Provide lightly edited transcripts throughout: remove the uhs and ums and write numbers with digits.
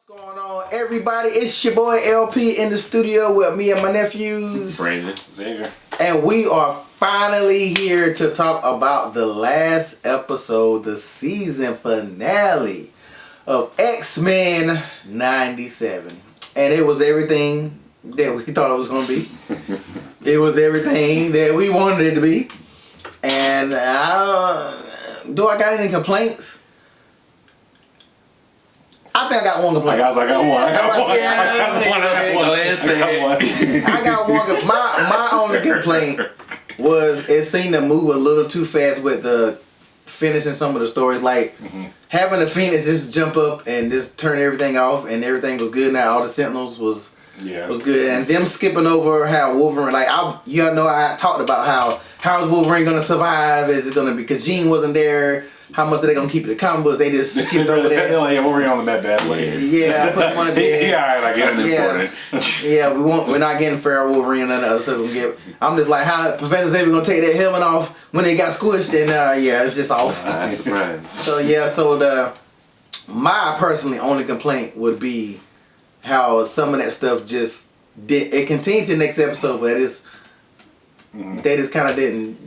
What's going on, everybody? It's your boy LP in the studio with me and my nephews, Brandon, Xavier. And we are finally here to talk about the last episode, the season finale of X-Men 97. And it was everything that we thought it was going to be. It was everything that we wanted it to be. And do I got any complaints? I think I got one complaint. I got one. My only complaint was it seemed to move a little too fast with the finishing some of the stories. Like having the Phoenix just jump up and just turn everything off and everything was good. Now all the Sentinels was good, and them skipping over how Wolverine. Like I talked about how is Wolverine gonna survive? Is it gonna be because Jean wasn't there? How much are they gonna keep it the comic books? They just skipped over that. Yeah, Wolverine on the bad way. Yeah, put him on the bed. Yeah, alright, I get it. Yeah, we're not getting Feral Wolverine and none of the other stuff we get. I'm just like, how Professor Xavier gonna take that helmet off when they got squished? And it's just off. That's surprising. So my personally only complaint would be how some of that stuff just did. It continues to the next episode, but they just kind of didn't,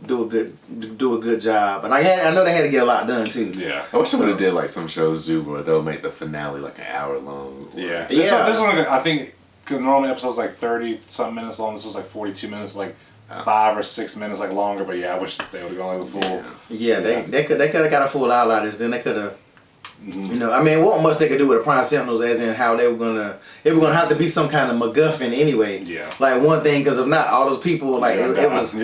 do a good job. And I know they had to get a lot done too. Yeah. I wish they would have did like some shows do, where they'll make the finale like an hour long. Yeah. This one, I think, because normally episodes like 30-something minutes long. This was like 42 minutes, like 5 or 6 minutes like longer. But yeah, I wish they would have gone like the full. Yeah, they could have got a full hour out of this. Then they could have. It wasn't much they could do with the Prime Sentinels, as in how it was gonna have to be some kind of MacGuffin anyway. Yeah. Like one thing, because if not, all those people, like it was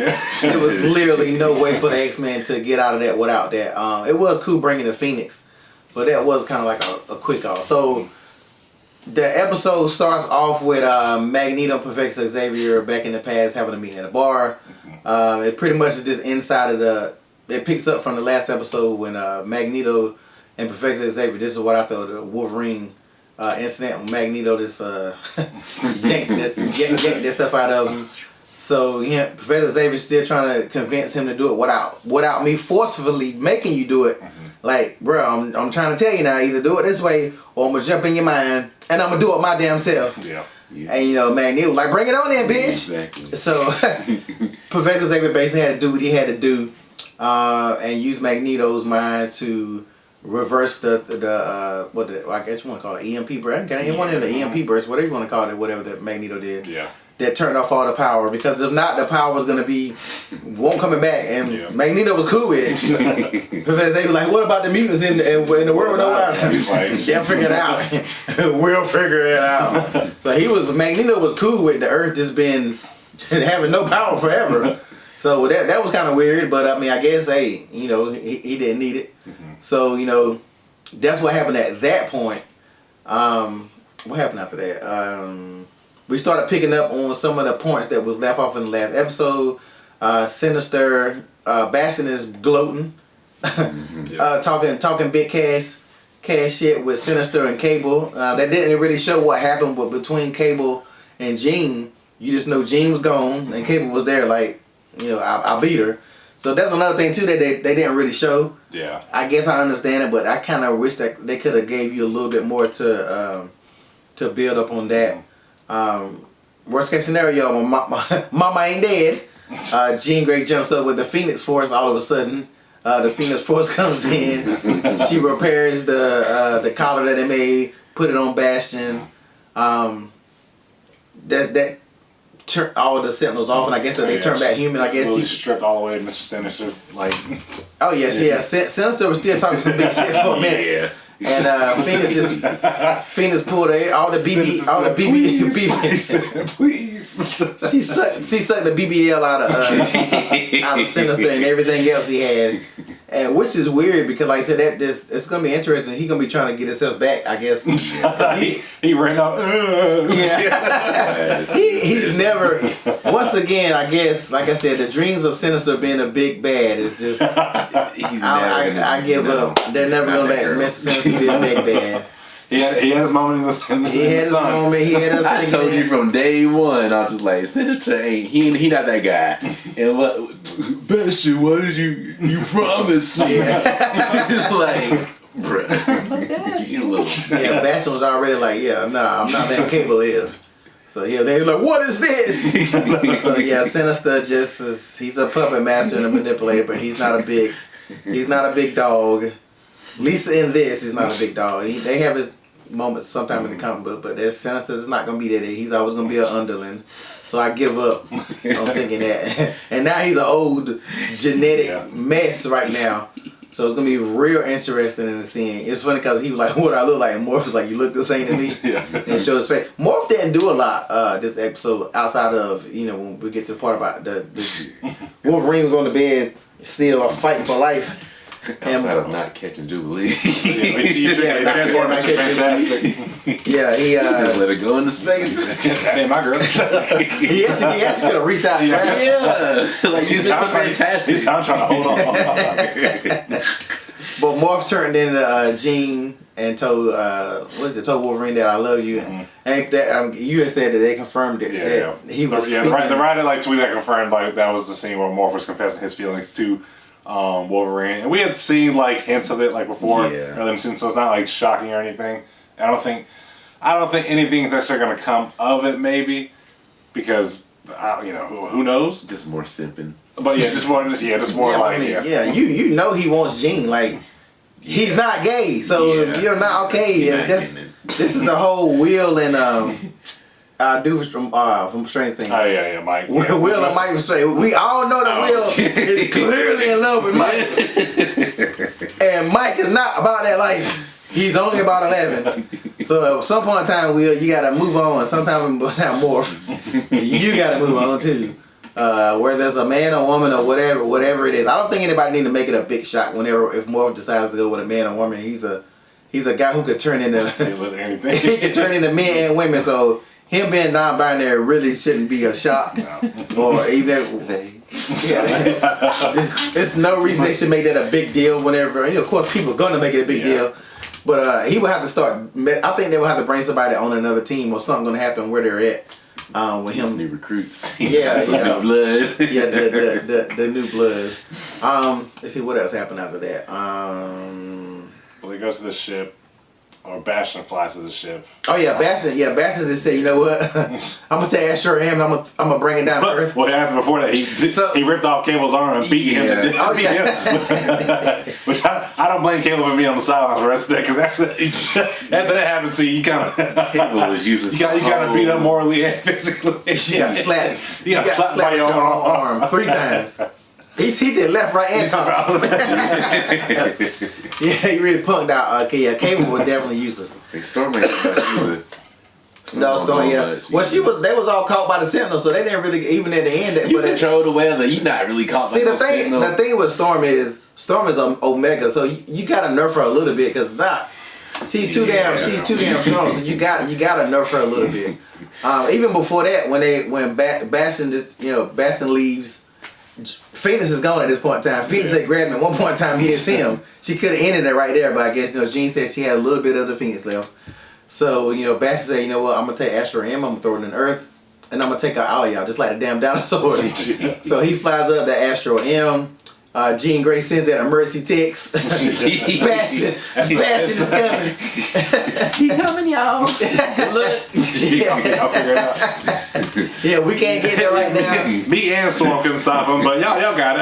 literally no way for the X-Men to get out of that without that. It was cool bringing the Phoenix, but that was kind of like a quick off. So the episode starts off with Magneto and Professor Xavier back in the past having a meeting at a bar. It pretty much is just inside of it picks up from the last episode when Magneto and Professor Xavier, this is what I thought the Wolverine incident when Magneto just yanked that stuff out of him. So Professor Xavier's still trying to convince him to do it without me forcefully making you do it. Like, bro, I'm trying to tell you now, either do it this way or I'm gonna jump in your mind and I'm gonna do it my damn self. Yeah. And Magneto like, bring it on in, bitch. Exactly. So Professor Xavier basically had to do what he had to do and use Magneto's mind to reverse I guess you want to call it EMP burst. One of the EMP bursts, whatever you want to call it, whatever that Magneto did. Yeah. That turned off all the power, because if not, the power was gonna won't coming back. And Magneto was cool with it. Because they were like, "What about the mutants in the world? No out." They'll figure it out. We'll figure it out. So Magneto was cool with the Earth just been having no power forever. So that was kind of weird, but I guess he didn't need it. So that's what happened at that point. What happened after that? We started picking up on some of the points that was left off in the last episode. Sinister, Bastion is gloating, talking big cash shit with Sinister and Cable. That didn't really show what happened, but between Cable and Jean, you just know Jean was gone and Cable was there. Like, I beat her. So that's another thing too that they didn't really show. Yeah. I guess I understand it, but I kind of wish that they could have gave you a little bit more to build up on that. Worst case scenario, Mama ain't dead. Jean Grey jumps up with the Phoenix Force all of a sudden. The Phoenix Force comes in. She repairs the collar that they made, put it on Bastion. That turned all the Sentinels off, and I guess that they turned back human. I guess really stripped all the way to Mr. Sinister. Like, oh yeah. Sinister was still talking some big shit for a minute. Yeah. And Phoenix pulled all the BB. Please. She sucked the BBL out of Sinister and everything else he had, and which is weird because, like I said, it's gonna be interesting. He's gonna be trying to get himself back, I guess. he ran out. Yeah. He's never. Once again, I guess, like I said, the dreams of Sinister being a big bad is just. I give up. They're never gonna let Mr. Sinister be a big bad. He had his moment in the He had his moment. He had us. I told you from day one. I was just like, Sinister ain't he not that guy. And what, Bastion? What did you promised me? Yeah. Like, Bruh. You little. Yeah, Bastion was already like, yeah, nah, I'm not letting Cable live. So yeah, they were like, what is this? So yeah, Sinister just he's a puppet master and a manipulator, but he's not a big dog. Lisa in this is not a big dog. They have his moments sometime in the comic book, but there's Sinister is not gonna be there. He's always gonna be an underling. So I give up on thinking that. And now he's an old genetic mess right now. So it's gonna be real interesting in the scene. It's funny because he was like, "What I look like?" And Morph was like, "You look the same to me." And showed his face. Morph didn't do a lot this episode outside of when we get to the part about the Wolverine was on the bed still fighting for life. Outside of not catching Jubilee. Yeah, he just let her go into space. That ain't my girl. he actually could have reached out. Like you said, fantastic. I'm trying to hold on. But Morph turned into Jean and told told Wolverine that I love you. And that you had said that they confirmed it. He was the writer tweeted that confirmed that was the scene where Morph was confessing his feelings to Wolverine, and we had seen hints of it before earlier in the season, so it's not shocking or anything. I don't think anything is necessarily going to come of it, maybe because who knows? Just more simping. But just more you know he wants Jean. He's not gay, so if you're not okay, this is the whole Will and dude from Strange Things. Oh yeah, Mike. Will and Mike from Strange. We all know that Will is clearly in love with Mike, and Mike is not about that life. He's only about 11. So at some point in time, Will, you gotta move on. Sometime Morph, you gotta move on too. Where there's a man or woman or whatever it is. I don't think anybody need to make it a big shot if Morph decides to go with a man or woman. He's a guy who could turn into anything. He can turn into men and women. So him being non-binary really shouldn't be a shock. No. Or even there's no reason they should make that a big deal. Whenever of course people are gonna make it a big deal. But he would have to start. I think they would have to bring somebody on another team or something gonna happen where they're at. With him, new recruits. New blood. the new bloods. Let's see what else happened after that. Well, he goes to the ship, or Bastion flies to the ship. Oh yeah, Bastion. Yeah, Bastion just said, you know what? I'm gonna take Astro M. And I'm gonna bring it down to Earth. What happened before that? He ripped off Cable's arm and beat him to death. Oh, yeah. Which I don't blame Cable for being on the sidelines for the rest of that, because after that happened, you kind of Cable was useless. You kind of beat up morally and physically. You got slapped. You got slapped by your arm 3 times. He did left, right, and top. Yeah, he really punked out. Cable was definitely useless. Storm No, Storm. Yeah. Well, they was all caught by the Sentinel, so they didn't really even at the end. You control the weather. You not really caught. See, the thing with Storm is Omega, so you gotta nerf her a little bit because she's too damn strong. So you gotta nerf her a little bit. Even before that, when Bastion Bastion leaves. Phoenix is gone at this point in time. Phoenix had grabbed him at one point in time. He didn't see him. She could have ended it right there, but I guess Jean said she had a little bit of the Phoenix left. So Bastion said, you know what? I'm gonna take Astro M. I'm gonna throw it in Earth, and I'm gonna take out all of y'all, just like the damn dinosaurs. So he flies up to Astro M. Jean Grey sends that emergency text. Bastion is coming. He coming, y'all. Look. I'll figure it out. Yeah, we can't get there right now. Me and Storm couldn't stop him, but y'all got it.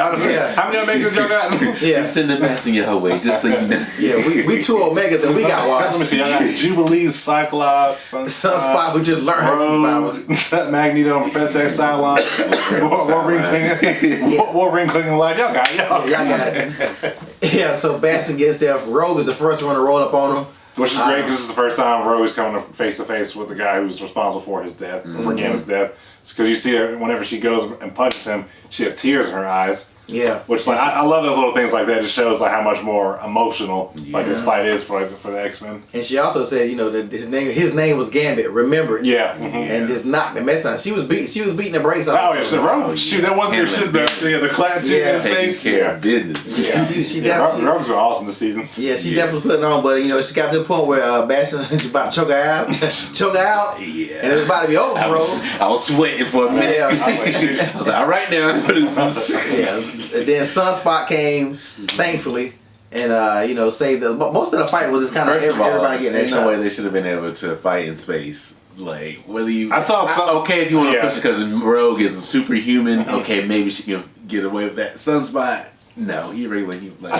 How many Omegas y'all got? Yeah. Send the best in your way, just so you know. Yeah, we 2 Omegas and we got watched. Let me see, y'all got Jubilee, Cyclops, Sunspot who just learned Rose, Magneto, Professor X, Psylocke, Wolverine clicking like y'all got it. Y'all got it. Yeah, so Bastion gets there. Rogue is the first one to roll up on him. Which is great because this is the first time Rogue is coming face to face with the guy who's responsible for his death, for Gannon's death. Because you see her, whenever she goes and punches him, she has tears in her eyes. Yeah. Which I love those little things like that. It just shows how much more emotional this fight is for the X-Men. And she also said, that his name was Gambit. Remember it. Yeah. And just knocked the mess out. She was beating the brakes off. Oh yeah, Rogue. Shoot, that wasn't the clap too in his face. Business. Yeah. She definitely. Rogue's been awesome this season. Yeah, she definitely put it on, but she got to the point where Bastion was about to choke her out. Yeah. And it was about to be over for Rogue. I was sweating for a minute. Yeah. I was like, all right now, producers. Yeah. And then Sunspot came, thankfully, and save the. But most of the fight was just kind of First of all, everybody getting there's their no way shots. they should have been able to fight in space. Like, whether you, I saw some. okay, if you want to Yeah. push it because Rogue is a superhuman, okay, maybe she can get away with that. Sunspot, no, he regular human. Like,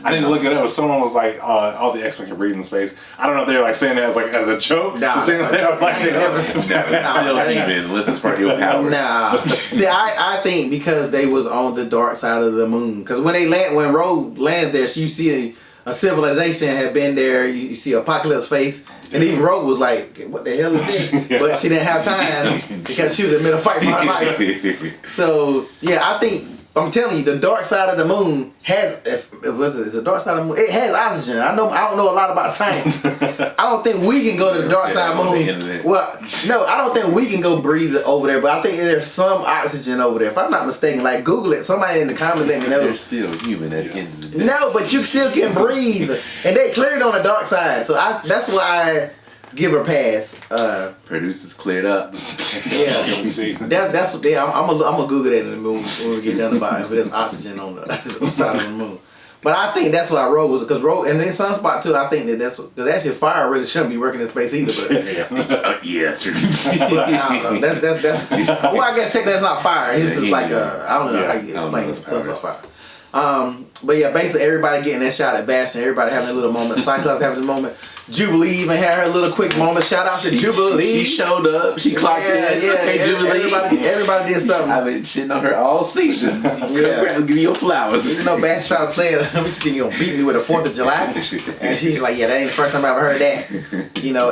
I didn't look it up. Someone was like, all the X-Men can breathe in space. I don't know if they were like saying that as a joke. Nah, saying that they were like, I ain't never- still human, unless it's for your powers. Nah. See, I think because they was on the dark side of the moon. Because when Rogue lands there, you see a civilization had been there. You see Apocalypse face, and even Rogue was like, "What the hell is this?" Yeah. But she didn't have time because she was in the middle of fight for her life. So yeah, I think I'm telling you, the dark side of the moon has. If it's the dark side of the moon, it has oxygen. I don't know a lot about science. I don't think we can go to the dark side of the moon. Well, no, I don't think we can go breathe over there. But I think there's some oxygen over there. If I'm not mistaken, like Google it. Somebody in the comments let me know. They're still human at the end of the day. No, but you still can breathe, and they cleared on the dark side. So that's why I give her a pass. Producers cleared up. Yeah. see. That's what I'm gonna Google that in the moon when we get done about it. If there's oxygen on the side of the moon. But I think that's why Rogue was, because Rogue, and then Sunspot too. I think that's because actually fire really shouldn't be working in space either. But Yeah, true. but I don't know. That's well, I guess technically that's not fire. It's just like I don't know how you explain it. Sunspot fire. But yeah, basically everybody getting that shot at Bastion. Everybody having a little moment. Cyclops having a moment. Jubilee even had her little quick moment. Shout out to Jubilee. She showed up. She clocked in. Okay, Jubilee. Everybody did something. I've been shitting on her all season. Yeah. Give me your flowers. Even though Bastion tried to play it, you gonna beat me with the 4th of July, and she's like, yeah, that ain't the first time I ever heard that.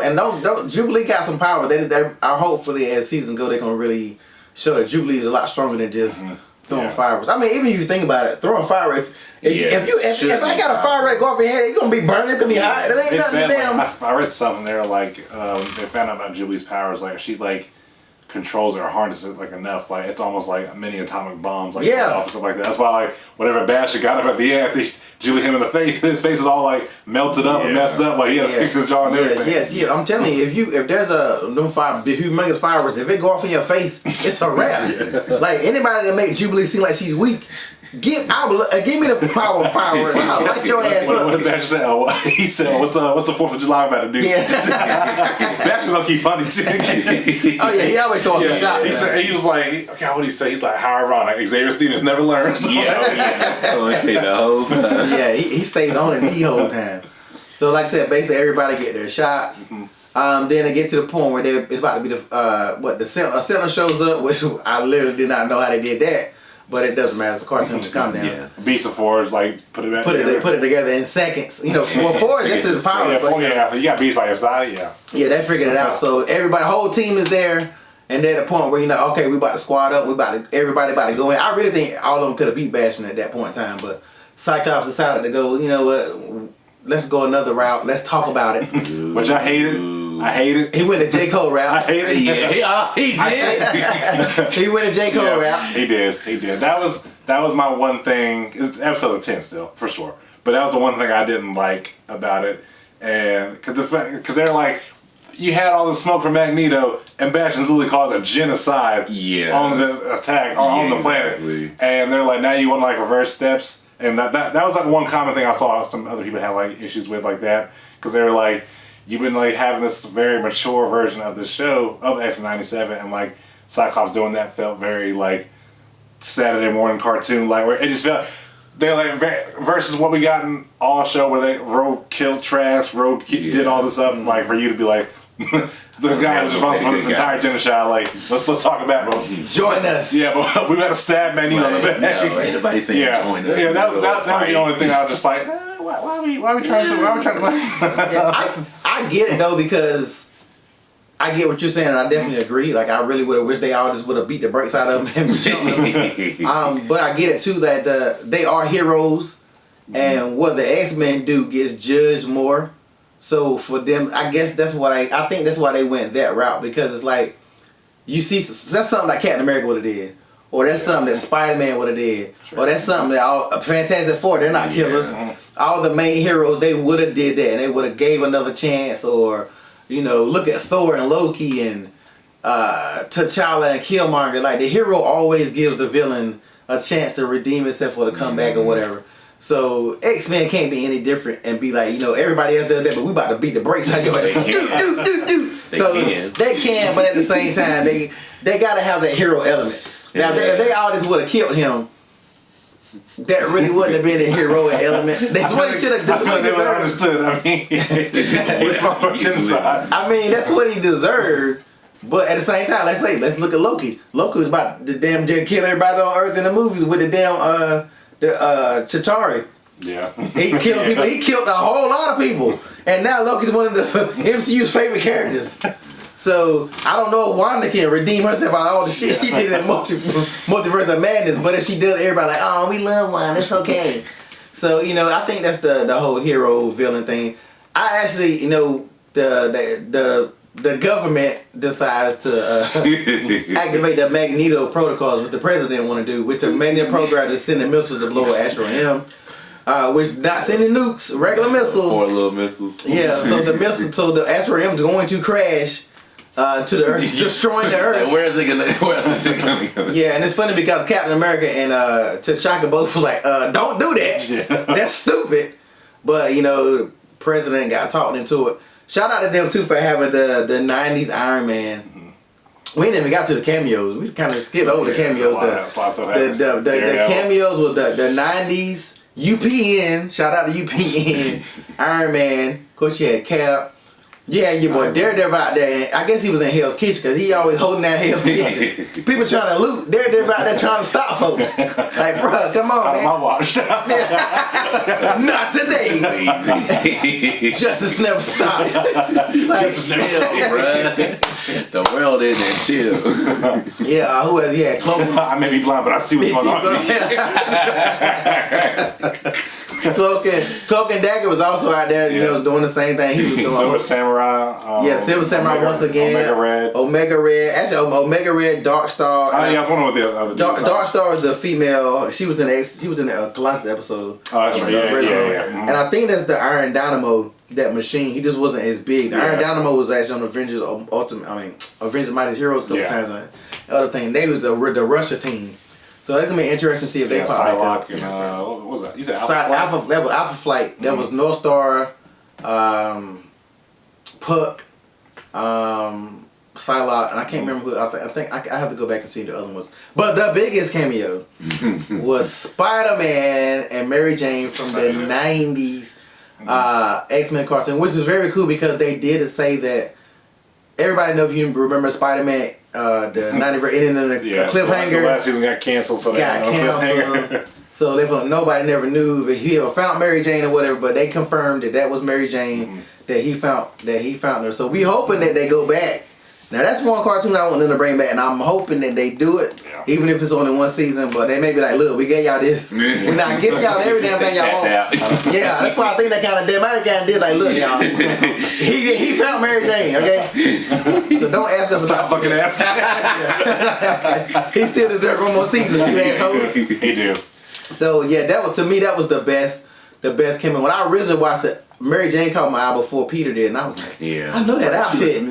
And no, Jubilee got some power. They hopefully as season go, they're gonna really show that Jubilee is a lot stronger than just throwing fireworks. I mean, even if you think about it, throwing fireworks. If I got a fire right go off your head, you're gonna be burning. It's gonna be hot. It ain't They nothing said, to them. I read something there like they found out about Jubilee's powers. Like she controls or harnesses it enough. Like it's almost like mini atomic bombs. Like Yeah. off and stuff like that. That's why whenever Bastion got him at the end, Jubilee him in the face. His face is all melted up and messed up. Like he had to fix his jaw and everything. Yes. I'm telling you, if there's humongous fireworks, if it go off in your face, it's a wrap. Like anybody that make Jubilee seem like she's weak, give me the power of fireworks. I'll light your ass What did up. Bastion say? He said, "What's the 4th of July about to do?" Yeah. Bastion low key funny too. Oh yeah, he always throws some shots. He said he was like, okay, what did he say? He's like, how ironic. Xavier Stevens never learns. The whole time. Yeah, he stays on it the whole time. So like I said, basically everybody get their shots. Then it gets to the point where it's about to be the center shows up, which I literally did not know how they did that. But it doesn't matter. It's a cartoon. Calm down. Yeah. Beast of Forge, put it back Put together. it together in seconds. Well, Forge, this is power. Yeah, you got Beast by your side, yeah. Yeah, they figured it out. So whole team is there, and they're at the point where okay, we about to squad up. Everybody about to go in. I really think all of them could have beat Bastion at that point in time, but Cyclops decided to go. You know what? Let's go another route. Let's talk about it. Which I hated. He went the J. Cole route. I hated it. Yeah, he did. He went the J. Cole route. He did. That was my one thing. It's episode of 10 still, for sure. But that was the one thing I didn't like about it. And because they're like, you had all the smoke from Magneto, and Bastion's literally caused a genocide on the attack on the planet. Exactly. And they're like, now you want reverse steps. And that was one common thing I saw some other people had issues with that. Because they were like, you've been having this very mature version of the show of X-Men 97, and Cyclops doing that felt very Saturday morning cartoon where it just felt they're versus what we got in all show where Rogue killed Trash, Rogue did all this stuff for you to be the guy who's responsible for this entire genocide. Let's talk about it, bro. Join us. Yeah, but we better stab Magneto on the back. No, ain't nobody saying join us. Yeah, that was the only thing I was just like. Why are we trying to I get it though, because I get what you're saying, and I definitely agree. I really would have wished they all just would have beat the brakes out of them and jumped them. But I get it too that they are heroes, and what the X-Men do gets judged more. So for them, I guess I think that's why they went that route, because it's you see that's something like Captain America would have did. Or that's something that Spider-Man would have did. Or that's something that Fantastic Four, they're not killers. All the main heroes, they would have did that, and they would have gave another chance. Or, look at Thor and Loki and T'Challa and Killmonger. The hero always gives the villain a chance to redeem himself or to come back or whatever. So X-Men can't be any different and be like, everybody else does that, but we about to beat the brakes on your ass. Do. So they can, but at the same time, they gotta have that hero element. Now, if they all just would have killed him, that really wouldn't have been a heroic element. That's what he should have done. I feel like they would have understood. I mean, that's what he deserved. But at the same time, let's look at Loki. Loki was about to damn kill everybody on Earth in the movies with the damn Chitauri. Yeah. He killed people. He killed a whole lot of people. And now Loki's one of the MCU's favorite characters. So I don't know if Wanda can redeem herself out of all the shit she did in Multiverse of Madness. But if she does, everybody like, oh, we love Wanda. It's okay. So I think that's the whole hero villain thing. I actually, the government decides to activate the Magneto protocols, which the president want to do, which the Magneto program is sending missiles to blow Asteroid M, which not sending nukes, regular missiles. 4 little missiles. Yeah, so the Asteroid M is going to crash to the Earth, destroying the Earth. Like, where is it going? Yeah, and it's funny because Captain America and T'Chaka both were like, "Don't do that. Yeah. That's stupid." But the president got talked into it. Shout out to them too for having the 90s Iron Man. We didn't even got to the cameos. We kind of skipped over the cameos. The cameos was the 90s UPN. Shout out to UPN. Iron Man. Of course, you had Cap. Yeah, your boy Daredevil out there. I guess he was in Hell's Kitchen because he always holding down Hell's Kitchen. People trying to loot. Daredevil out there trying to stop folks. Like, bruh, come on, man. My watch. Not today. Justice never stops. Justice never stops, bruh. The world in there, chill. Yeah, who else? Yeah, Cloak. I may be blind, but I see what's going on. Cloak and Dagger was also out there, doing the same thing he was doing. Silver Samurai. Silver Samurai once again. Omega Red. Actually, Omega Red, Dark Star. I was wondering what the other Dark Star was the female. She was in the Colossus episode. Oh, that's right. Yeah. Mm-hmm. And I think that's the Iron Dynamo. That machine, he just wasn't as big. The Iron Dynamo was actually on Avengers Avengers Mightiest Heroes a couple times. The other thing, they was the Russia team. So that's gonna be interesting to see if they pop Psylocke and what was that? You said Alpha Flight? That was Alpha Flight. That was North Star, Puck, Psylocke, and I can't remember who. I think I have to go back and see the other ones. But the biggest cameo was Spider-Man and Mary Jane from the '90s X-Men cartoon, which is very cool because they did say that. Everybody know if you remember Spider-Man, the 90 ending in a cliffhanger. The last season got canceled, so So nobody never knew if he ever found Mary Jane or whatever, but they confirmed that was Mary Jane that he found her. So we hoping that they go back. Now that's one cartoon I want them to bring back, and I'm hoping that they do it, even if it's only one season. But they may be like, "Look, we gave y'all this. We're not giving y'all every damn thing y'all want." Yeah, that's why I think they kind of did. Might kind of did like, "Look, y'all, he found Mary Jane, okay? So don't ask us Stop fucking asking." He still deserves one more season, you assholes. He do. So yeah, that was the best cameo. When I originally watched it, Mary Jane caught my eye before Peter did, and I was like, I know that outfit.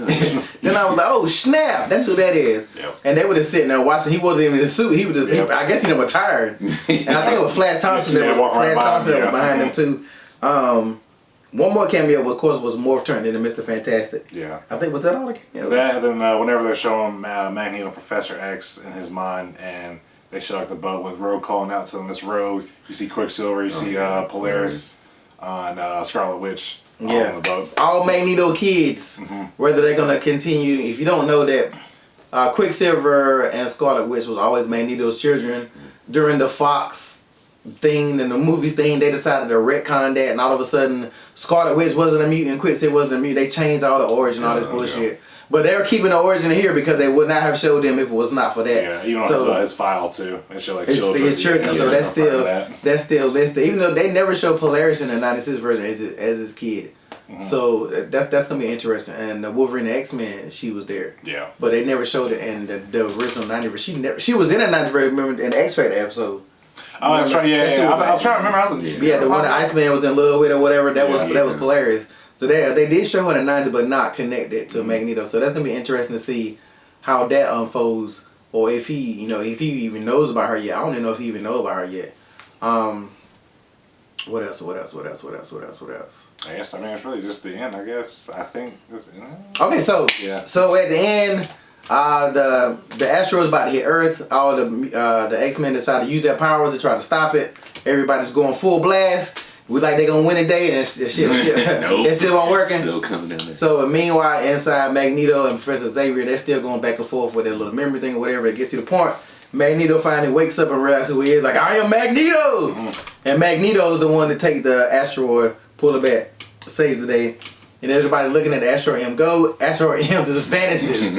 Then I was like, oh snap, that's who that is. Yep. And they were just sitting there watching. He wasn't even in the suit. He was just, I guess he never retired. And I think it was Flash Thompson. Flash Thompson was behind them too. One more cameo, of course, was Morph turned into Mr. Fantastic. Yeah. I think, was that all the cameos? That, then whenever they're showing Magneto Professor X in his mind, and they show like the boat with Rogue calling out to them, this Rogue, you see Quicksilver, you see Polaris. On Scarlet Witch on the boat. All Magneto kids, whether they're going to continue. If you don't know that, Quicksilver and Scarlet Witch was always Magneto's children. During the Fox thing and the movies thing, they decided to retcon that, and all of a sudden, Scarlet Witch wasn't a mutant, Quicksilver wasn't a mutant. They changed all the origin, all this bullshit. But they're keeping the origin here because they would not have showed them if it was not for that. Yeah, even on his file too. They show like his children, so that's still listed. Even though they never show Polaris in the '96 version as his kid. So that's gonna be interesting. And the Wolverine and X-Men, she was there. Yeah. But they never showed it in the original '90 version. She was in the '90 version. Remember in the X-Factor episode. Oh, that's right. Yeah. I was trying to remember. The one that Iceman was in love with or whatever. That was Polaris. So they did show her in the 90s, but not connected to Magneto. So that's gonna be interesting to see how that unfolds, or if he even knows about her yet. I don't even know if he even knows about her yet. What else? What else? What else? What else? What else? What else? I guess, I mean, it's really just the end, I guess. I think this, Okay, so Yeah. so at the end, the asteroid's about to hit Earth. All the X-Men decide to use their powers to try to stop it. Everybody's going full blast. We like they gonna win today, and it's shit, Nope. it still won't working. Still coming down there. So meanwhile, inside Magneto and Professor Xavier, they're still going back and forth with their little memory thing or whatever. It gets to the point. Magneto finally wakes up and realizes who he is. Like, I am Magneto, and Magneto is the one to take the asteroid, pull it back, saves the day. And everybody looking at the asteroid M go. Asteroid M just vanishes.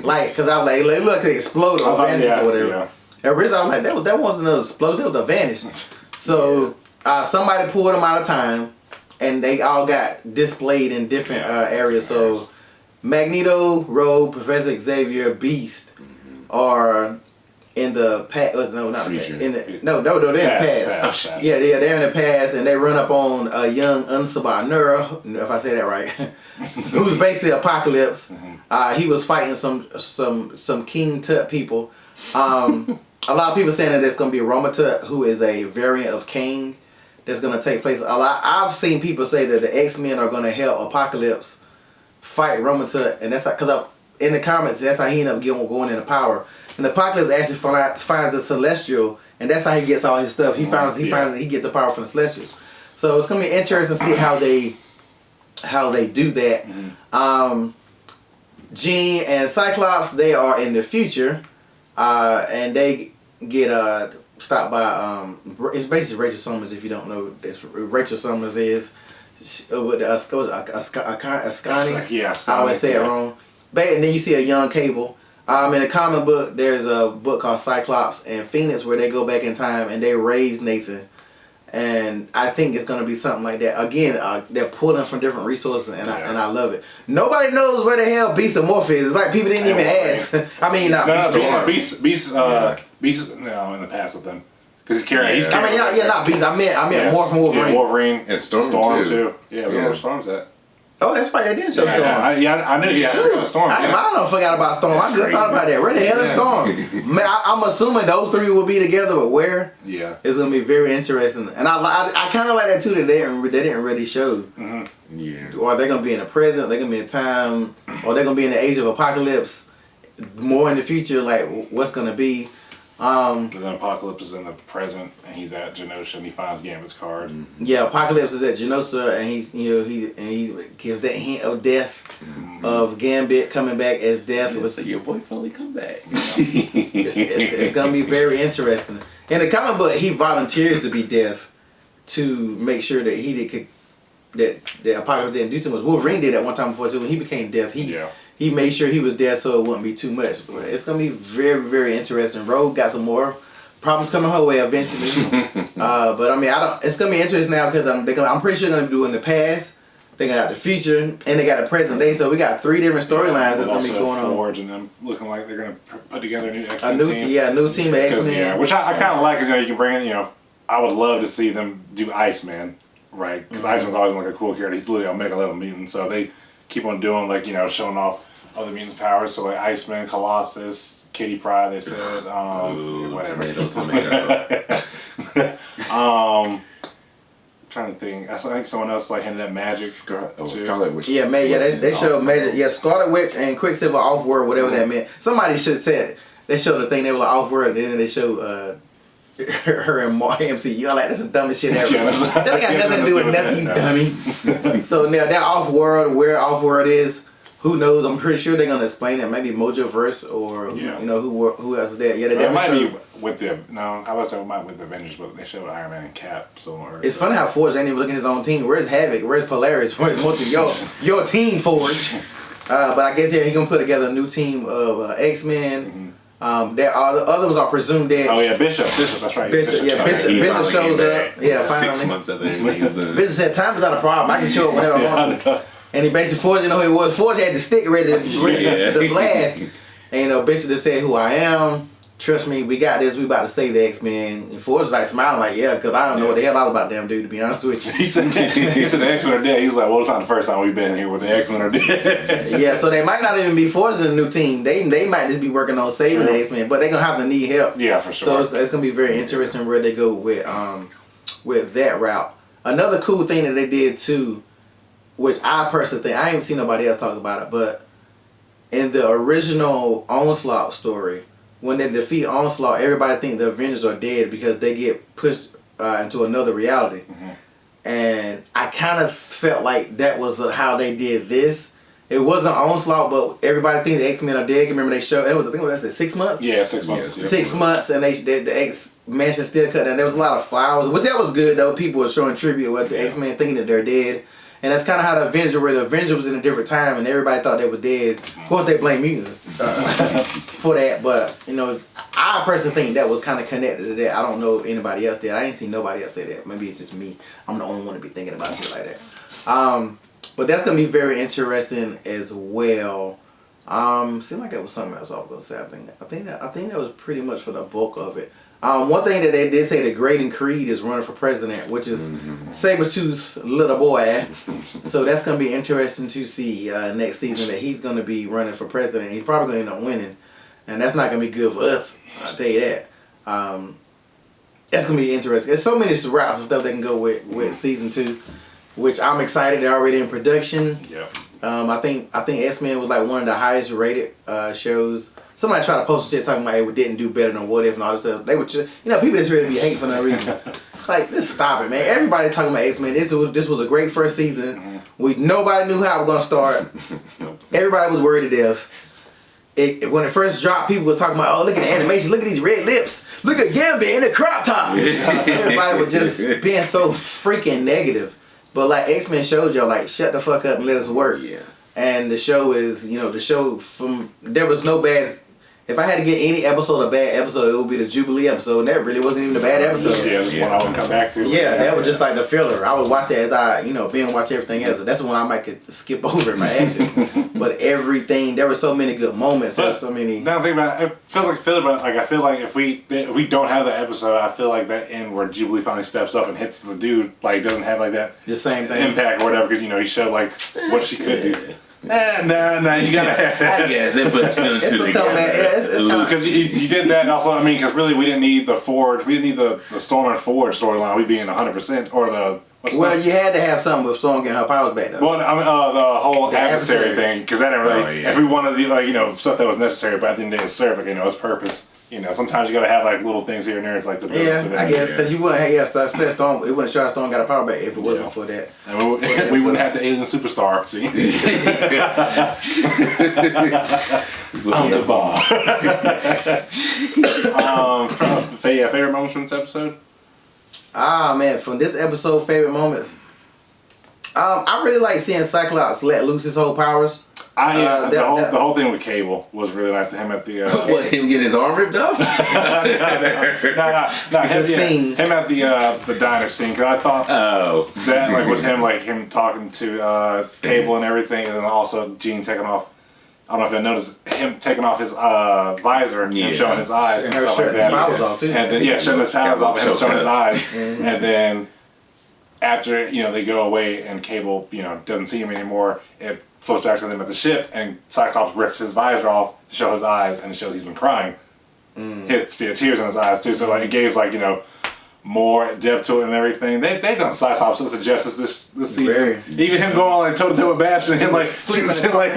Like, cause I was like, look, it exploded or vanishes or whatever. Yeah. At first I was like, that wasn't an explosion, that was a vanish. So somebody pulled them out of time, and they all got displayed in different areas. So Magneto, Rogue, Professor Xavier, Beast are in the past. No, not the past. Future. In the, no, they're in the past. Past. Yeah, they're in the past, and they run up on a young Unsaba Nura, if I say that right, who's basically Apocalypse. He was fighting some King Tut people. A lot of people saying that it's going to be Roma Tut, who is a variant of Kang that's going to take place. I've seen people say that the X-Men are going to help Apocalypse fight Roma Tut, and that's because in the comics, that's how he ended up going into power. And Apocalypse actually finds the Celestial, and that's how he gets all his stuff. He finds he gets the power from the Celestials. So it's going to be interesting to see how they do that. Jean and Cyclops, they are in the future, and they get stopped by it's basically Rachel Summers. If you don't know, this Rachel Summers is with Ascani. Yeah, I always say it wrong. But and then you see a young Cable. In a comic book, there's a book called Cyclops and Phoenix where they go back in time and they raise Nathan. And I think it's gonna be something like that. Again, they're pulling from different resources, and I love it. Nobody knows where the hell Beast and Morph is. It's like people didn't even ask. I mean, Beast is in the past with them because he's carrying. Not Beast. I meant Morph and Wolverine. Yeah, Wolverine And Storm too. Yeah, we know where Storm's at. Oh, that's right. They did show Storm. I knew. Yeah, Shoot. Storm. I don't forgot about Storm. I just thought about that. Where the hell is Storm? Man, I'm assuming those three will be together, but where? Yeah. It's gonna be very interesting, and I kind of like that too. That they didn't really show. Yeah. Or they're gonna be in the present, they're gonna be in time, or they're gonna be in the age of Apocalypse. More in the future, like what's gonna be. And then Apocalypse is in the present, and he's at Genosha, and he finds Gambit's card. Yeah, Apocalypse is at Genosha, and he gives that hint of death, of Gambit coming back as death. So your boy finally come back. It's gonna be very interesting. In the comic book, he volunteers to be death to make sure that that Apocalypse didn't do too much. Wolverine did that one time before too. When he became death, he made sure he was dead so it wouldn't be too much. But it's gonna be very, very interesting. Rogue got some more problems coming her way eventually. But I mean, it's gonna be interesting now because I'm pretty sure they're gonna be doing the past. They got the future and they got the present day. So we got 3 different storylines that's gonna be going on. Forge and them looking like they're gonna put together a new X-Men team. A new team of X-Men. Yeah, which I kind of like. You can bring in. I would love to see them do Iceman, right? Because Iceman's always like a cool character. He's literally a mega level mutant. So they keep on doing showing off other mutants' powers. So like Iceman, Colossus, Kitty Pryde. They said whatever. Tomato. Trying to think. I think someone else hinted at Magic. Scarlet Witch. Yeah, they showed Magic. Yeah, Scarlet Witch and Quicksilver off-world, whatever that meant. Somebody should have said they showed the thing they were like off-world, and then they showed her in MCU. I'm like, this is the dumbest shit ever. That ain't got nothing to do with nothing, you dummy. So now that off-world, where off-world is, who knows? I'm pretty sure they're gonna explain it. Maybe Mojoverse or who else is there? Yeah, it might be with the I would say it might with the Avengers, but they showed Iron Man and Cap. It's funny how Forge ain't even looking at his own team. Where's Havoc? Where's Polaris? Where's most of your team, Forge? But I guess he's gonna put together a new team of X-Men. There are the other ones are presumed dead. Oh yeah, Bishop. That's right. Bishop shows up. Yeah, finally. 6 months after Bishop said, "Time is not a problem. I can show up whenever I want to." And he basically Forge, who he was. Forge had the stick ready to blast. And Bishop just said, "Who I am. Trust me, we got this. We about to save the X-Men." And Forge was like smiling like, "Yeah, because I don't know what the hell I was about damn dude, to be honest with you." He said the X-Men are dead. He's like, well, it's not the first time we've been here with the X-Men are dead. Yeah, so they might not even be forging a new team. They might just be working on saving the X-Men, but they're going to have to need help. Yeah, for sure. So it's going to be very interesting where they go with with that route. Another cool thing that they did too, which I personally think, I ain't seen nobody else talk about it, but in the original Onslaught story, when they defeat Onslaught, everybody think the Avengers are dead because they get pushed into another reality. And I kind of felt like that was how they did this. It wasn't Onslaught, but everybody think the X-Men are dead. Remember they showed, I think what I said, 6 months? Yeah, 6 months. Yeah. 6 months, and the X-Mansion still cut down. There was a lot of flowers, which that was good though. People were showing tribute to X-Men, thinking that they're dead. And that's kind of how the Avenger were. The Avenger was in a different time, and everybody thought they were dead. Of course, they blame mutants for that, but you know, I personally think that was kind of connected to that. I don't know if anybody else did. I ain't seen nobody else say that. Maybe it's just me. I'm the only one to be thinking about shit like that. But that's gonna be very interesting as well. Seemed like it was something else I was gonna say. I think that was pretty much for the bulk of it. One thing that they did say that Graydon Creed is running for president, which is Sabretooth's little boy. So that's gonna be interesting to see next season that he's gonna be running for president. He's probably gonna end up winning, and that's not gonna be good for us. I'll tell you that. That's gonna be interesting. There's so many routes and stuff they can go with season 2. Which I'm excited. They're already in production. Yeah. I think X-Men was like one of the highest rated shows. Somebody tried to post shit talking about it didn't do better than What If and all this stuff. They were just, people just really be hating for no reason. It's like, just stop it, man. Everybody's talking about X-Men. This was a great first season. Nobody knew how it was gonna start. Everybody was worried to death. When it first dropped, people were talking about, oh, look at the animation, look at these red lips, look at Gambit in the crop top. Everybody was just being so freaking negative. But like X-Men showed y'all, like, shut the fuck up and let us work. Yeah. And the show is, there was no bad. If I had to get any episode a bad episode, it would be the Jubilee episode. And that really wasn't even a bad episode. Yeah, it was one I would come back to. Yeah, that was just like the filler. I would watch it as I, binge watch everything else. That's the one I might could skip over if I had to. But everything, there were so many good moments. There's so many. Now think about it. It feels like filler, but like I feel like if we don't have that episode, I feel like that end where Jubilee finally steps up and hits the dude, like doesn't have like that the same thing impact or whatever, because he showed like what she could do. Nah, you gotta have that. I guess it puts two and two together. Because you did that, and also, because really we didn't need the Forge, we didn't need the Storm and Forge storyline, we being 100%, or the... you had to have something with Storm getting her powers back, though. Well, the whole adversary thing, because that didn't really... If we wanted to, stuff that was necessary, but at the end of the day, it served, its purpose. Sometimes you gotta have, like, little things here and there, like, to build to that. I guess, because you wouldn't have, Storm, it wouldn't show Storm got a power back if it wasn't for that. And we wouldn't have the alien superstar, see? On the ball. Favorite moments from this episode? Man, from this episode, favorite moments. I really like seeing Cyclops let loose his whole powers. The whole thing with Cable was really nice to him at the... him get his arm ripped off? No, him at the diner scene, because I thought that was him talking to Cable and everything, and then also Jean taking off, I don't know if you noticed, him taking off his visor and him showing his eyes and stuff like that. His powers off, too. And then, shutting his powers off and him showing his eyes. And then after, they go away and Cable, doesn't see him anymore, it flips back to them at the ship, and Cyclops rips his visor off to show his eyes, and it shows he's been crying. Hits tears in his eyes too, so it gave more depth to it and everything. They've done Cyclops such a justice this season. Even him going on toe to toe with Bash and him Cyclops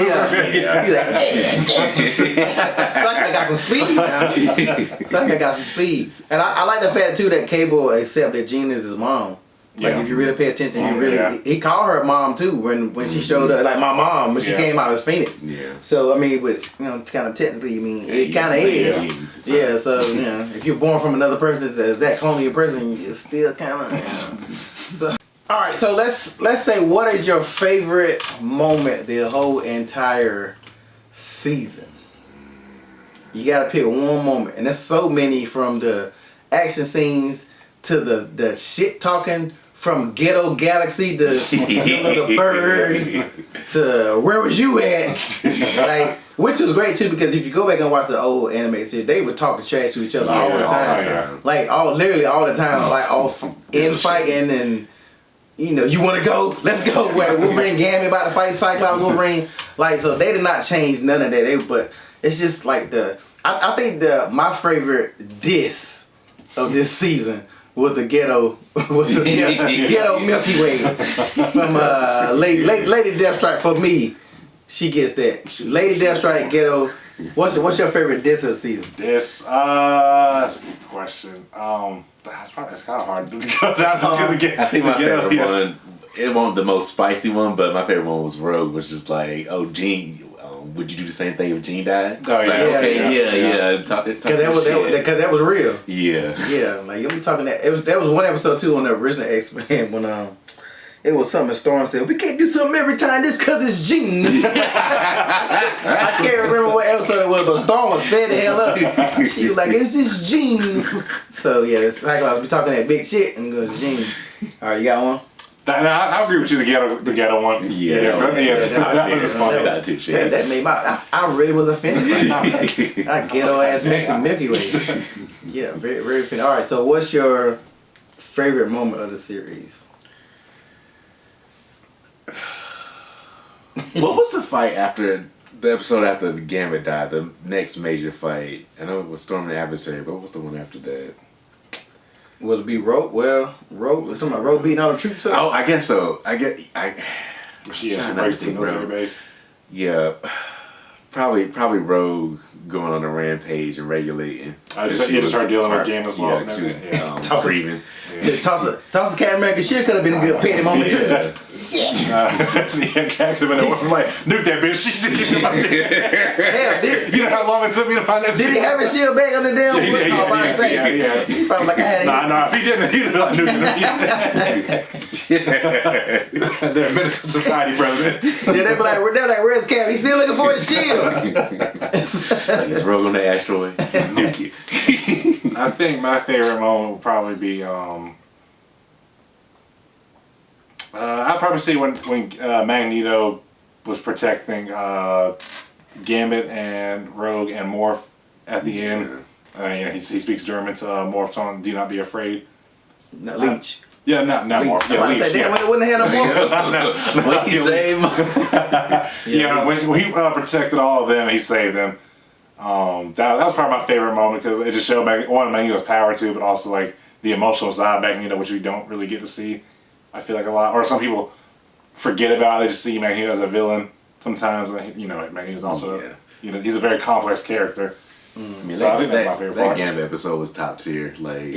got some speed now. Cyclops got some speed, and I like the fact too that Cable accepted that Jean is his mom. If you really pay attention, he called her mom too when she showed up. Like my mom when she came out as Phoenix. Yeah. So which kind of technically, it kind of is. Yeah. So if you're born from another person that's the exact clone of your person, it's still kind of. So all right. So let's say, what is your favorite moment the whole entire season? You gotta pick one moment, and there's so many, from the action scenes to the shit talking. From Ghetto Galaxy to the bird to where was you at? Which was great too, because if you go back and watch the old anime series, they were talking trash to each other all the time. Literally all the time, all infighting and you want to go? Let's go. Where Wolverine Gambit about to fight Cyclops Wolverine. So they did not change none of that. But it's just I think my favorite of this season was the ghetto ghetto Milky Way from Lady Deathstrike. For me, she gets that. Lady Deathstrike, ghetto. What's your favorite diss of the season? That's a good question. It's kind of hard to go down to the ghetto. I think my favorite one, it wasn't the most spicy one, but my favorite one was Rogue, which is like, oh, Gene, would you do the same thing if Gene died? Oh, It's yeah. like, Yeah. okay. Talk Cause that was real. Yeah. Yeah, like you'll be talking that. That was one episode too on the original X-Men when it was something Storm said, we can't do something every time this cause it's Gene. I can't remember what episode it was, but Storm was fed the hell up. She was like, it's this Gene. So yeah, it's like I was talking that big shit and goes Gene. Alright, you got one? I agree with you. The ghetto one. That was just fun. That made my. I really was offended. Like, I ghetto ass Mexican Milky Way. Yeah, very very offended. All right, so what's your favorite moment of the series? What was the fight after the episode after Gambit died? The next major fight. I know it was Storm the Adversary, but what was the one after that? Will it be Rogue? Well, Rogue. Something like Rogue beating all the troops up. Oh, I guess so. She breaks the military base. Yeah, probably Rogue going on a rampage and regulating. I just started dealing with Game of Thrones and everything. Grieving. Toss a Captain America shit could have been a good petty moment too. That could have been like, nuke that bitch. Hell, You know how long it took me to find that shit? did he have his shield bag on the damn foot? Yeah. He probably like I had it. Nah, if he didn't, he'd have like nuking him. They're a Minister Society president. Yeah, they're like, where's Cap? He's still looking for his shield. He's Rogue on the asteroid. Nuke it. I think my favorite moment would probably be I'd probably say when Magneto was protecting Gambit and Rogue and Morph at the end. He speaks German to Morph's on "Do not be afraid." Leech. Yeah, not Morph. Yeah, I said, Leech. damn, wouldn't have had no more. He saved When he protected all of them, he saved them. That was probably my favorite moment because it just showed Magneto's power too, but also like the emotional side of Magneto, which we don't really get to see. I feel like a lot, or some people forget about. They just see Magneto as a villain sometimes. Magneto's also, he's a very complex character. I mean, So I think that's my favorite part. That Gambit episode was top tier. Like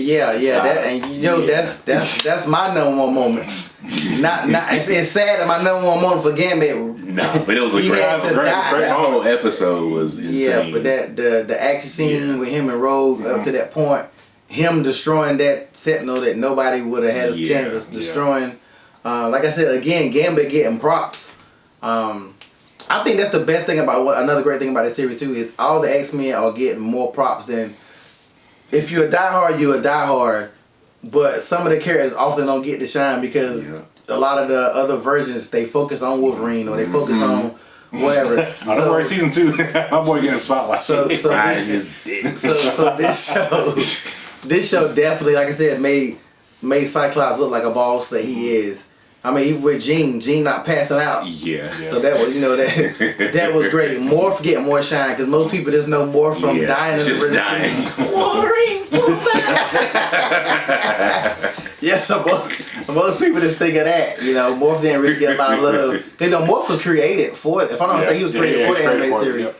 that's my number one moment. Not it's sad that my number one moment for Gambit. No, but it was a great That whole episode was insane. Yeah, but the action scene with him and Rogue up to that point, him destroying that Sentinel that nobody would have had a chance of destroying. Like I said again, Gambit getting props. I think that's the best thing about another great thing about this series too is all the X-Men are getting more props than if you're a diehard, you're a diehard. But some of the characters often don't get to shine because a lot of the other versions they focus on Wolverine or they focus on whatever. Don't worry, season 2, my boy getting spotlight. So this show definitely, like I said, made Cyclops look like a boss that he is. I mean, even with Jean not passing out. Yeah. So that was, that was great. Morph getting more shine because most people just know Morph from dying in the just dying. Wolverine, pull back. Yeah, so most people just think of that. Morph didn't really get a lot of love. Because Morph was created for it. If I'm not mistaken, he was created for the animated series.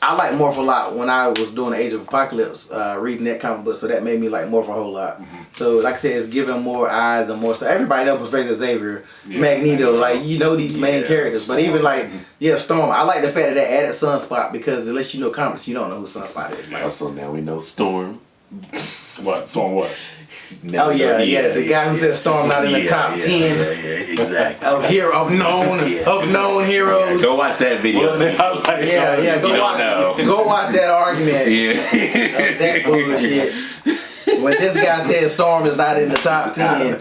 I like Morph a lot when I was doing the Age of Apocalypse, reading that comic book, so that made me like Morph a whole lot. So, like I said, it's giving more eyes and more stuff. Everybody knows Professor Xavier, Magneto, these main characters. But even Storm, I like the fact that they added Sunspot because unless you know comics, you don't know who Sunspot is. Also, now we know Storm. What? Storm what? The guy who said Storm not in the top 10 exactly. of known heroes. Go watch that video. Go watch that argument. Of that bullshit. When this guy said Storm is not in the top 10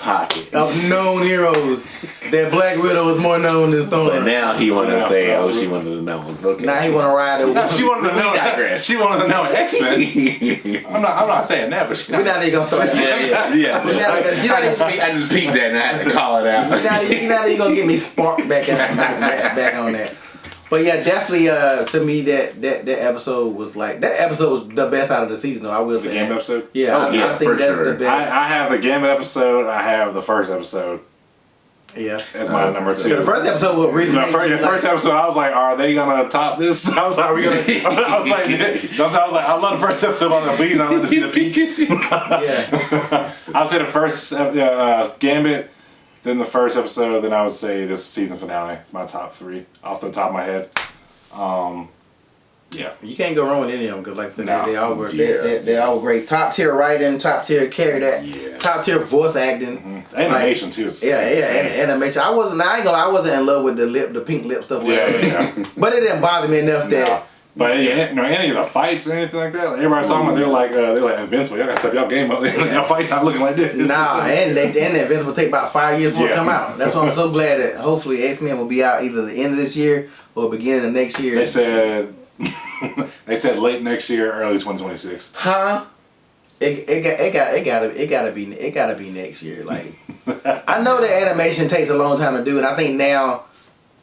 of known heroes, that Black Widow is more known than Storm. But now he want to say, she wanted to know. Okay. Now he want to ride it. She wanted to know. She wanted to know X-Men. I'm not saying that, but we're not even gonna start. Yeah. I just peeked that and I had to call it out. You're not even gonna get me sparked back on that. But yeah, definitely. To me, that episode was like the best out of the season. Though I will The say Gambit that. episode? Yeah, Oh, yeah, I think for that's sure. the best. I have the Gambit episode. I have the first episode. Yeah, As my number two. the first episode was really The first episode, I was like, "Are they gonna top this?" I was like, "Are we gonna?" I was like, "I love the first episode, but please don't let this be the peak." Yeah, I'll say the first Gambit, then the first episode, then I would say this season finale. It's my top 3 off the top of my head. Yeah. you can't go wrong with any of them because, like I said, No. they all were Yeah. they all great. Top tier writing, top tier character, Yeah. top tier voice acting. Animation too. is Yeah, insane. animation. I ain't gonna lie, I wasn't in love with the pink lip stuff. Yeah, whatever. yeah. But it didn't bother me enough No. that. But yeah, any of the fights or anything like that, like everybody's talking about, they're like Invincible. Y'all gotta step y'all game up. Your fights not looking like this. Nah, and the events will take about 5 years before it Yeah. come out. That's why I'm so glad that hopefully X-Men will be out either the end of this year or beginning of next year. They said late next year, early 2026. Huh? It gotta be next year. Like I know the animation takes a long time to do, and I think now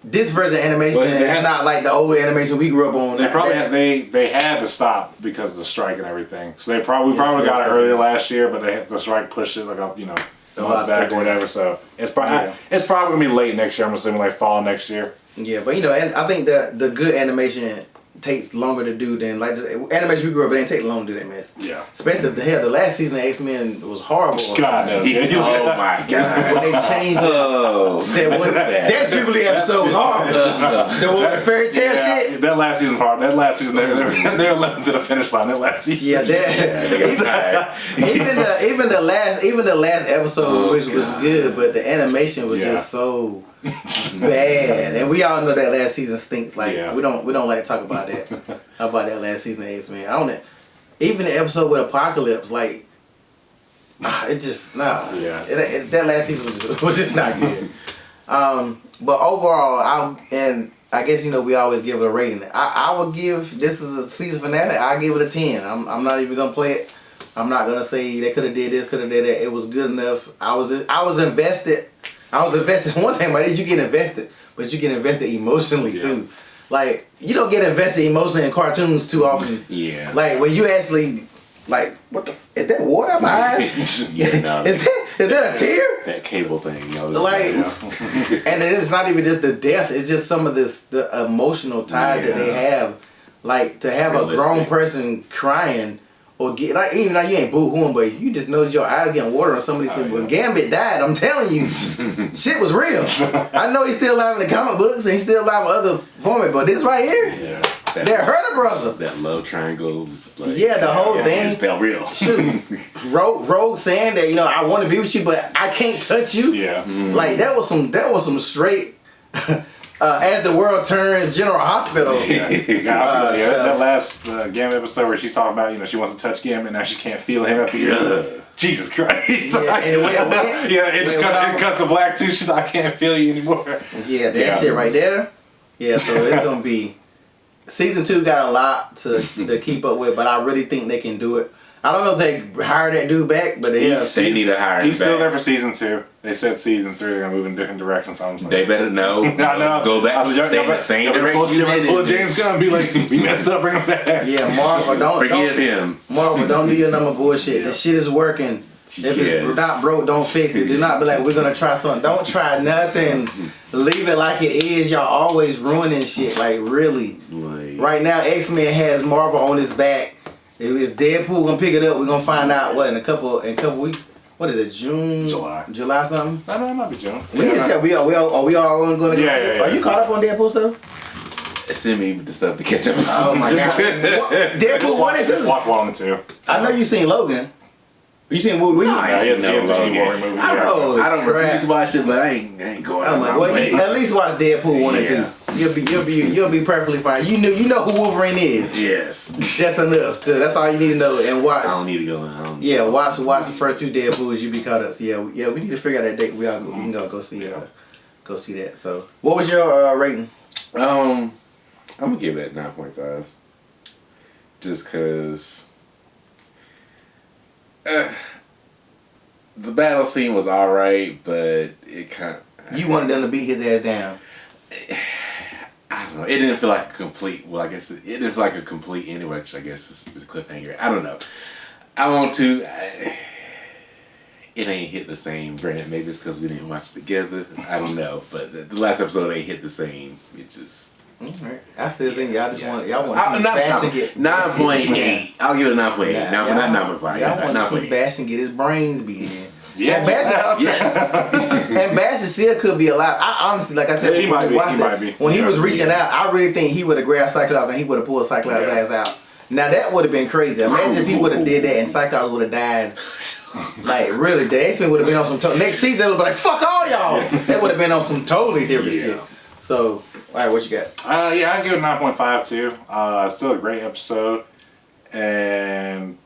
this version of animation But they is had- not like the old animation we grew up on. They probably they had to stop because of the strike and everything. So we probably Yes, got it yes, earlier last year, but the strike pushed it like up, A months lot back better. or whatever. So it's probably Yeah. gonna be late next year. I'm assuming like fall next year. Yeah, but and I think the good animation takes longer to do than like the animation we grew up. It didn't take long to do that mess. Yeah. Especially the last season of X-Men was horrible. God no. Oh my god. When they changed it. Oh, That Jubilee episode was horrible. The one with the fairy tale shit. That last season part. That last season they're looking to the finish line. That last season. Yeah, they got tired. even the last episode, which was good, but the animation was Yeah. just so bad, and we all know that last season stinks. Like Yeah. we don't like to talk about that. How about that last season of X-Men? I don't. Even the episode with Apocalypse, like it just Yeah. that last season was just not good. But overall, I guess we always give it a rating. I would give, this is a season finale, I give it a 10. I'm not even gonna play it. I'm not gonna say they could have did this, could have did that. It was good enough. I was invested. One thing about it, you get invested, but you get invested emotionally too. Like you don't get invested emotionally in cartoons too often. Yeah. Like when you actually like, what the is that water in my eyes? Yeah, no. Is that a tear? That cable thing, Like, and then it's not even just the death; it's just some of the emotional ties that they have. Like to have a grown person crying or get like even though you ain't boo-hooing, but you just know that your eyes getting water on somebody said, "When Gambit died, I'm telling you, shit was real." I know he's still alive in the comic books and he's still alive in other formats, but this right here, yeah. they're her brother. That love triangle was like, Yeah, the whole thing. It felt real. Shoot, Rogue saying that I want to be with you, but I can't touch you. Yeah. Like that was some straight. As the world turns, General Hospital. That last Gambit episode where she talked about she wants to touch Gambit, now she can't feel him at the end. Jesus Christ! Yeah, and it went- it just cuts to black too. She's like, I can't feel you anymore. Yeah, that shit right there. Yeah, so it's gonna be season 2 got a lot to keep up with, but I really think they can do it. I don't know if they hire that dude back, but They need to hire him He's still back. there for season 2. They said season 3 they're gonna move in different directions. So I'm just like, They better know. I know. Go back. I was like, Stay in the same direction. You better pull James Gunn and be like, we messed up, bring him back. Yeah, Marvel, Forgive him. Marvel, don't do your number bullshit. This shit is working. If it's not broke, don't fix it. Do not be like, we're gonna try something. Don't try nothing. Leave it like it is. Y'all always ruining shit. Like really. Like, Right now, X-Men has Marvel on his back. If it's Deadpool gonna pick it up, we're gonna find out in a couple weeks. What is it? June? July something? No, it might be June. We just said we all going to go see Yeah, it? yeah. Are you caught up on Deadpool stuff? send me the stuff to catch up. Oh my god. Deadpool 1 and 2. Watch 1 and 2. I know you seen Logan. You seen what we? I ain't Yeah, seen no it's a Logan. T-War movie. I Yeah. don't, I don't Crap. refuse to watch it, but I ain't going I'm on like, my well, way. at least watch Deadpool 1 and Yeah. 2. You'll be perfectly fine. You know who Wolverine is. Yes. That's enough. That's all you need to know and watch. I don't need to go in. I don't Yeah, watch the first 2 Deadpools. You be caught up. So yeah, we need to figure out that date. We can go see that. So, what was your rating? I'm gonna give it 9.5. Just cause the battle scene was alright, but it kind of, You wanted them to beat his ass down. I don't know. It didn't feel like a complete. Well, I guess it didn't feel like a complete ending, which I guess is a cliffhanger. I don't know. I want to. It ain't hit the same. Granted, maybe it's because we didn't watch it together. I don't know, but the last episode ain't hit the same. It just. Right. I still think y'all want Bastion get 9.8. I'll give it a 9.8. Yeah, Not 9.5. Y'all want to see 9.8. Bastion get his brains beat in. Yeah. And Bastion, and Bastion still could be alive. I honestly, like I said, Yeah, he might be. When he was reaching out, I really think he would have grabbed Cyclops and he would have pulled Cyclops' ass out. Now that would have been crazy. Imagine if he would have did that and Cyclops would have died. Like really, the X-Men would have been on some next season. They would be like, "Fuck all y'all." They would have been on some totally different shit. So, all right, what you got? Yeah, I'd give it a 9.5 too. Still a great episode and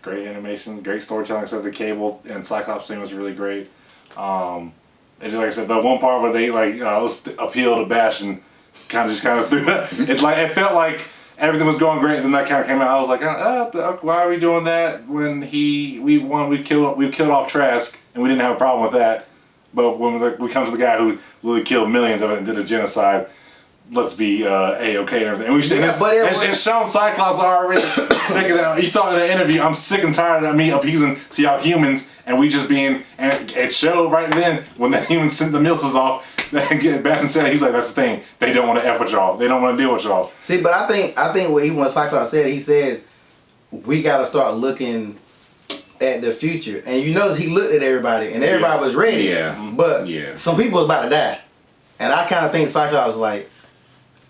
great animation, great storytelling. Except the Cable and Cyclops scene was really great. And just like I said, the one part where they like let's appeal to Bastion, kind of threw it. It felt like everything was going great, and then that kind of came out. I was like, why are we doing that when we killed off Trask, and we didn't have a problem with that. But when we come to the guy who literally killed millions of it and did a genocide, let's be A-okay and everything. And Sean Cyclops already sick of that. He talked in that interview, I'm sick and tired of me appeasing to y'all humans, and we just being, and it showed right then when the humans sent the missiles off. Bastion said, he's like, that's the thing. They don't want to F with y'all. They don't want to deal with y'all. See, but I think what Cyclops said, he said, we got to start looking at the future. And you notice he looked at everybody, and everybody was ready. Yeah. But some people was about to die. And I kind of think Cyclops was like,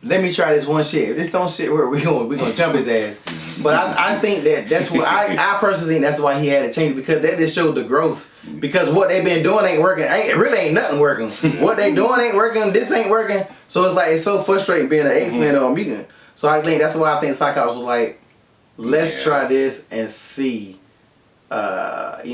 let me try this one shit. If this don't shit work, we gonna jump his ass. But I think that's what I personally think that's why he had to change it, because that just showed the growth. Because what they've been doing ain't working. It really ain't nothing working. What they doing ain't working. This ain't working. So it's like it's so frustrating being an X-Men or a mutant. So I think that's why I think Cyclops was like, let's try this and see. Like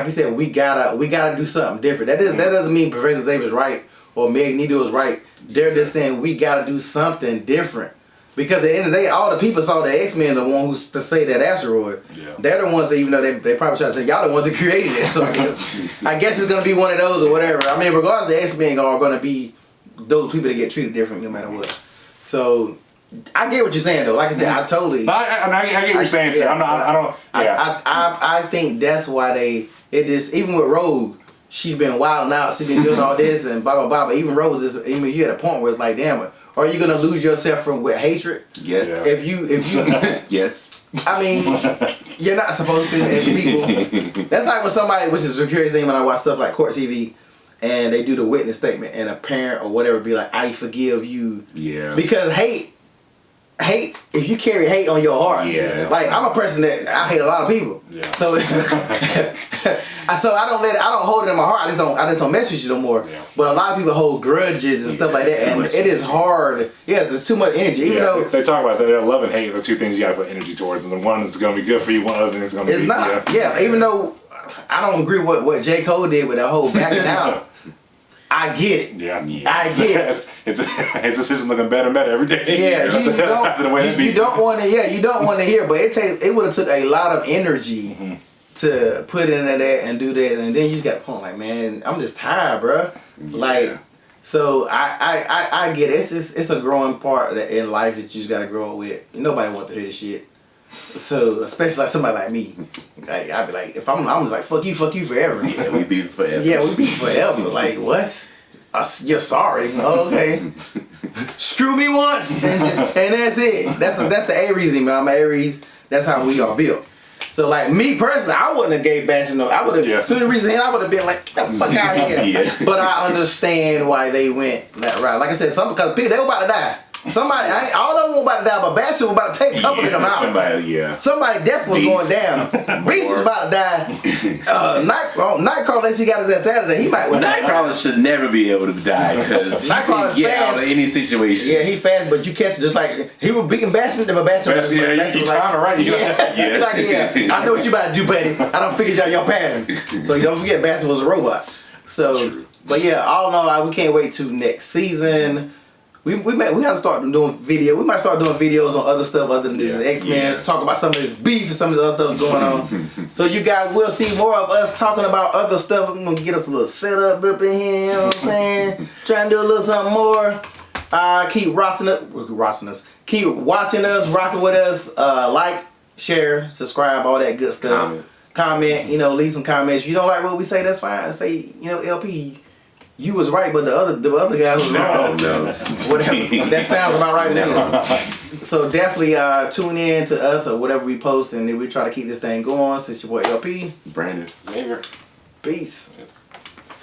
you said, we gotta do something different. That doesn't mean Professor Xavier's right or Magneto is right. They're just saying we gotta do something different. Because at the end of the day, all the people saw the X-Men the one who's to say that asteroid. Yeah. They're the ones that, even though they probably try to say y'all the ones that created it. So I guess it's gonna be one of those or whatever. I mean, regardless, the X-Men are gonna be those people that get treated different no matter what. So I get what you're saying though. Like I said, I totally. But I get what you're saying too. Yeah, I think that's why even with Rogue, she's been wilding out. She's been doing all this and blah blah blah. But even Rose you at a point where it's like, damn it. Are you gonna lose yourself with hatred? Yeah. If you yes. I mean, you're not supposed to as people. That's like when somebody, which is a curious thing when I watch stuff like Court TV, and they do the witness statement, and a parent or whatever be like, "I forgive you." Yeah. Because hate. If you carry hate on your heart, like I'm a person that I hate a lot of people. Yeah. So it's so I don't hold it in my heart. I just don't mess with you no more. Yeah. But a lot of people hold grudges and stuff like that, and it is hard. Yes, it's too much energy. Even though they talk about that, love and hate are the two things you gotta put energy towards, and the one that's gonna be good for you, one other thing is gonna be. It's not. Yeah. Even though I don't agree with what J. Cole did with that whole backing out. I get it. Yeah, I get it. His decision looking better and better every day. Yeah, you don't want to hear, but it would have took a lot of energy to put into that and do that, and then you just got point like, man, I'm just tired, bro. Yeah. Like, so I get it. It's a growing part in life that you just gotta grow up with. Nobody wants to hear this shit. So especially like somebody like me, I'd be like, if I'm just like fuck you forever. Yeah, we be forever. Yeah, we be forever. Like what? You're sorry. Oh, okay. Screw me once, and that's it. That's the Aries in me. I'm Aries. That's how we are built. So like me personally, I wouldn't have gave Bastion no. I would have. As soon as reason I would have been like, get the fuck out of here. Yeah. But I understand why they went that route. Like I said, because people they were about to die. Somebody, all of them were about to die, but Bastion was about to take a couple of them out. Somebody definitely was going down. Beast was about to die. Nightcrawler, unless he got his ass out of there, he might. Nightcrawler should never be able to die because Nightcrawler's get fast. Out of any situation. Yeah, he fast, but you catch it just like he was beating Bastion, but Bastion was like, I know what you about to do, buddy. I don't figure out your pattern. So you don't forget, Bastion was a robot. So, but yeah, all in all, we can't wait till next season. We have to start doing video. We might start doing videos on other stuff other than just X-Men. Talk about some of this beef and some of the other stuff going on. So you guys will see more of us talking about other stuff. We're gonna get us a little setup up in here. You know what I'm saying? Trying to do a little something more. Keep watching us. Keep watching us, rocking with us. Like, share, subscribe, all that good stuff. Comment, leave some comments. If you don't like what we say, that's fine. Say, LP, you was right, but the other guy was wrong. No. Whatever. That sounds about right to me. So definitely tune in to us or whatever we post, and then we try to keep this thing going. Since your boy LP, Brandon, Xavier. peace. Yep.